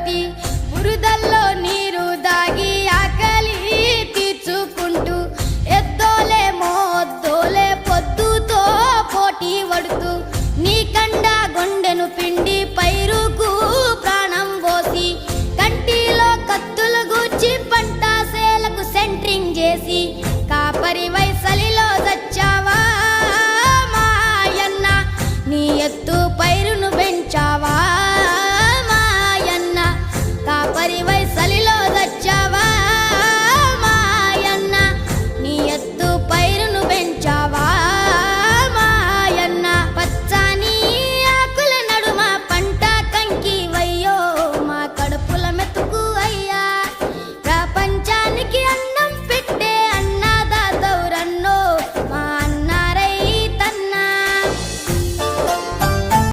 పెట్టి బురదల్లో నీరు దాగి ఆకలి తీర్చుకుంటూ ఎద్దోలే మోద్దోలే పొద్దుతో పోటీ పడుతూ నీ కండ గుండెను పిండి పైరుకు ప్రాణం పోసి కంటిలో కత్తులు గూర్చి పంట సేలకు సెంట్రింగ్ చేసి కాపరి వైసలిలో చచ్చావా మాయన్న నీ ఎత్తు పైరు